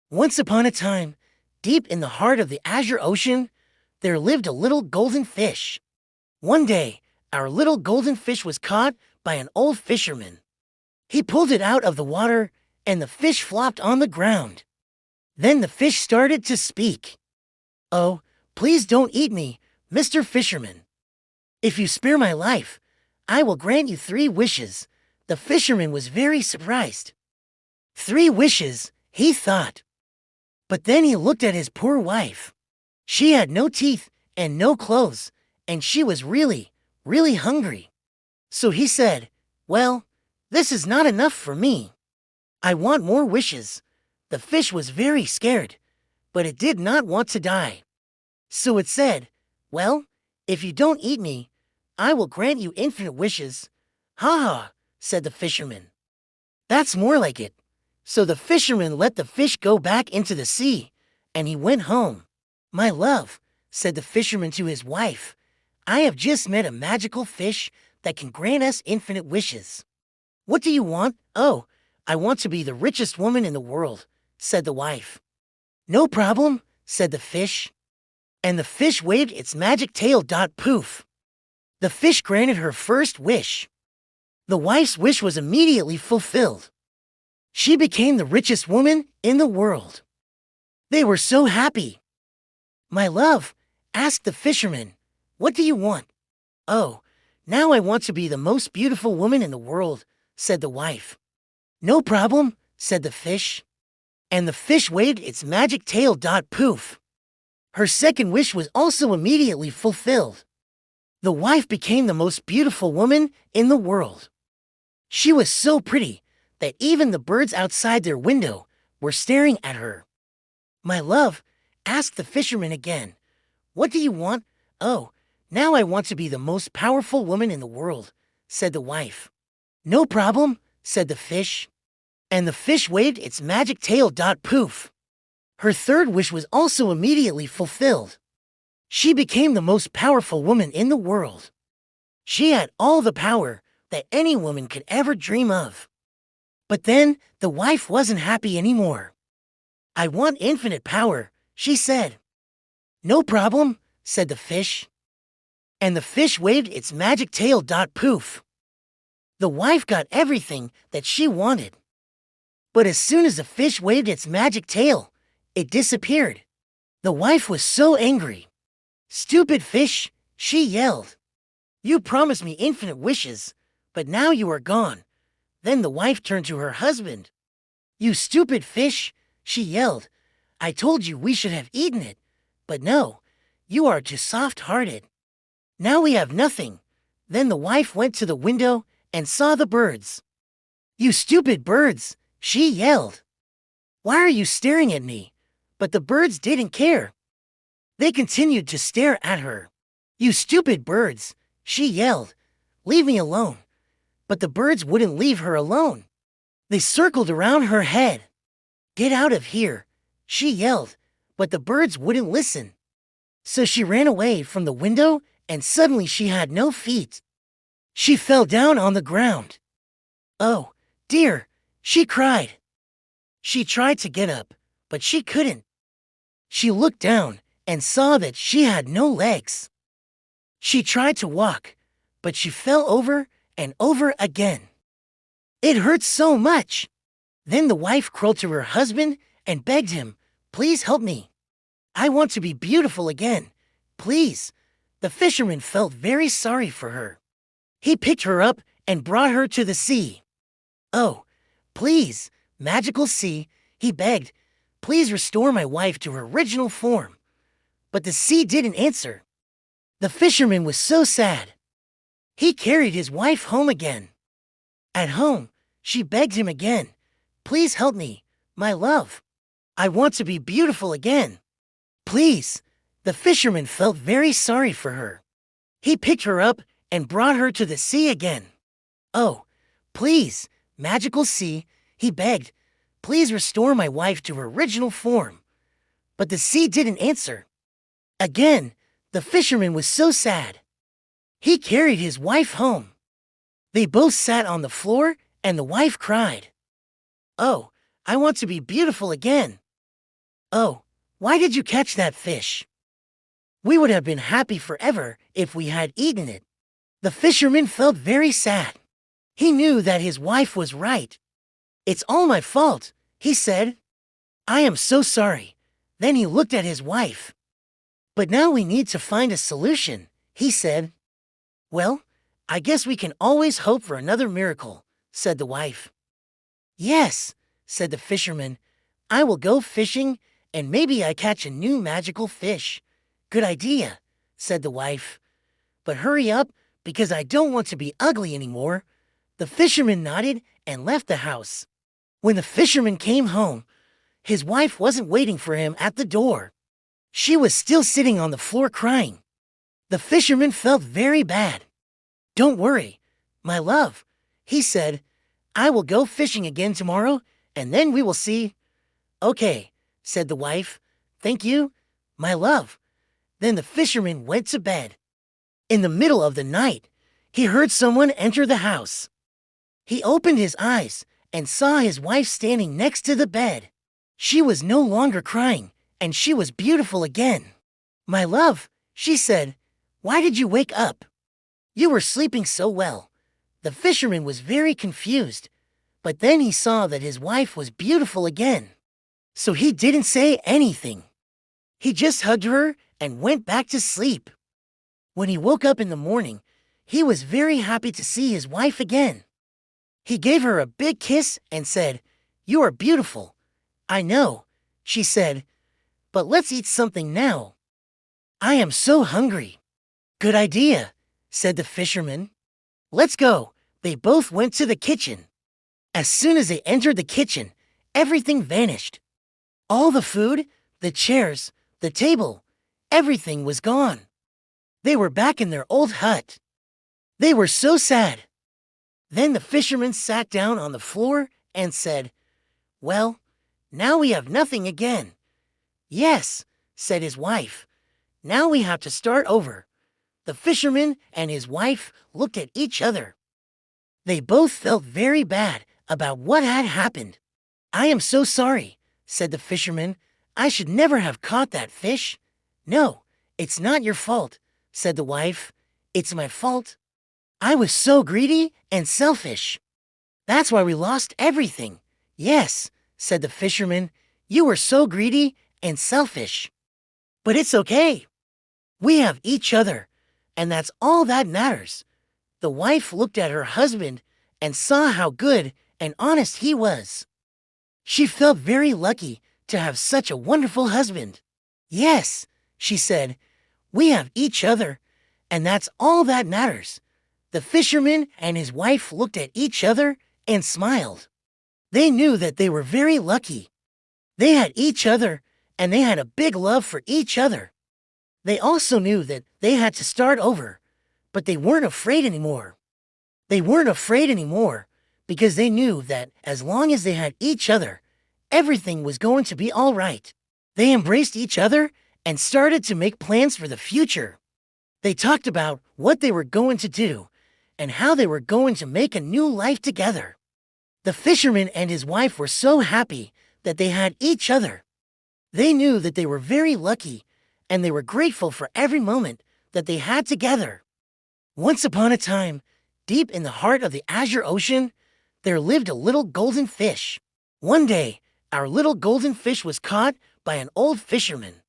Once upon a time, deep in the heart of the azure ocean, there lived a little golden fish. One day, our little golden fish was caught by an old fisherman. He pulled it out of the water, and the fish flopped on the ground. Then the fish started to speak. "Oh, please don't eat me, Mr. Fisherman. If you spare my life, I will grant you 3 wishes." The fisherman was very surprised. 3 wishes, he thought. But then he looked at his poor wife. She had no teeth and no clothes, and she was really, really hungry. So he said, "Well, this is not enough for me. I want more wishes." The fish was very scared, but it did not want to die. So it said, "Well, if you don't eat me, I will grant you infinite wishes." "Ha ha," said the fisherman. "That's more like it." So the fisherman let the fish go back into the sea, and he went home. "My love," said the fisherman to his wife, "I have just met a magical fish that can grant us infinite wishes." "What do you want?" "Oh, I want to be the richest woman in the world," said the wife. "No problem," said the fish. And the fish waved its magic tail. Poof! The fish granted her first wish. The wife's wish was immediately fulfilled. She became the richest woman in the world. They were so happy. "My love," asked the fisherman, "what do you want?" "Oh, now I want to be the most beautiful woman in the world," said the wife. "No problem," said the fish. And the fish waved its magic tail. Poof! Her second wish was also immediately fulfilled. The wife became the most beautiful woman in the world. She was so pretty that even the birds outside their window were staring at her. "My love," asked the fisherman again, "what do you want?" "Oh, now I want to be the most powerful woman in the world," said the wife. "No problem," said the fish. And the fish waved its magic tail. Poof! Her third wish was also immediately fulfilled. She became the most powerful woman in the world. She had all the power that any woman could ever dream of. But then the wife wasn't happy anymore. "I want infinite power," she said. "No problem," said the fish. And the fish waved its magic tail. Poof! The wife got everything that she wanted. But as soon as the fish waved its magic tail, it disappeared. The wife was so angry. "Stupid fish," she yelled. "You promised me infinite wishes, but now you are gone." Then the wife turned to her husband. "You stupid fish," she yelled. "I told you we should have eaten it, but no, you are too soft-hearted. Now we have nothing." Then the wife went to the window and saw the birds. "You stupid birds," she yelled. "Why are you staring at me?" But the birds didn't care. They continued to stare at her. "You stupid birds," she yelled. "Leave me alone." But the birds wouldn't leave her alone. They circled around her head. "Get out of here," she yelled, but the birds wouldn't listen. So she ran away from the window, and suddenly she had no feet. She fell down on the ground. "Oh, dear," she cried. She tried to get up, but she couldn't. She looked down and saw that she had no legs. She tried to walk, but she fell over and over again. It hurt so much. Then the wife crawled to her husband and begged him, "Please help me. I want to be beautiful again. Please." The fisherman felt very sorry for her. He picked her up and brought her to the sea. "Oh, please, magical sea," he begged, "please restore my wife to her original form." But the sea didn't answer. The fisherman was so sad. He carried his wife home again. At home, she begged him again, "Please help me, my love. I want to be beautiful again. Please." The fisherman felt very sorry for her. He picked her up and brought her to the sea again. "Oh, please, magical sea," he begged, "please restore my wife to her original form." But the sea didn't answer. Again, the fisherman was so sad. He carried his wife home. They both sat on the floor, and the wife cried. "Oh, I want to be beautiful again." "Oh, why did you catch that fish? We would have been happy forever if we had eaten it." The fisherman felt very sad. He knew that his wife was right. "It's all my fault," he said. "I am so sorry." Then he looked at his wife. "But now we need to find a solution," he said. "Well, I guess we can always hope for another miracle," said the wife. "Yes," said the fisherman. "I will go fishing, and maybe I catch a new magical fish." "Good idea," said the wife. "But hurry up, because I don't want to be ugly anymore." The fisherman nodded and left the house. When the fisherman came home, his wife wasn't waiting for him at the door. She was still sitting on the floor crying. The fisherman felt very bad. "Don't worry, my love," he said. "I will go fishing again tomorrow, and then we will see." "Okay," said the wife. "Thank you, my love." Then the fisherman went to bed. In the middle of the night, he heard someone enter the house. He opened his eyes and saw his wife standing next to the bed. She was no longer crying, and she was beautiful again. "My love," she said, "why did you wake up? You were sleeping so well." The fisherman was very confused, but then he saw that his wife was beautiful again. So he didn't say anything. He just hugged her and went back to sleep. When he woke up in the morning, he was very happy to see his wife again. He gave her a big kiss and said, "You are beautiful." "I know," she said, "but let's eat something now. I am so hungry." "Good idea," said the fisherman. "Let's go." They both went to the kitchen. As soon as they entered the kitchen, everything vanished. All the food, the chairs, the table, everything was gone. They were back in their old hut. They were so sad. Then the fisherman sat down on the floor and said, "Well, now we have nothing again." "Yes," said his wife. "Now we have to start over." The fisherman and his wife looked at each other. They both felt very bad about what had happened. "I am so sorry," said the fisherman. "I should never have caught that fish." "No, it's not your fault," said the wife. "It's my fault. I was so greedy and selfish. That's why we lost everything." "Yes," said the fisherman. "You were so greedy and selfish. But it's okay. We have each other, and that's all that matters." The wife looked at her husband and saw how good and honest he was. She felt very lucky to have such a wonderful husband. "Yes," she said, "we have each other, and that's all that matters." The fisherman and his wife looked at each other and smiled. They knew that they were very lucky. They had each other, and they had a big love for each other. They also knew that they had to start over, but they weren't afraid anymore. They weren't afraid anymore because they knew that as long as they had each other, everything was going to be all right. They embraced each other and started to make plans for the future. They talked about what they were going to do and how they were going to make a new life together. The fisherman and his wife were so happy that they had each other. They knew that they were very lucky, and they were grateful for every moment that they had together. Once upon a time, deep in the heart of the Azure Ocean, there lived a little golden fish. One day, our little golden fish was caught by an old fisherman.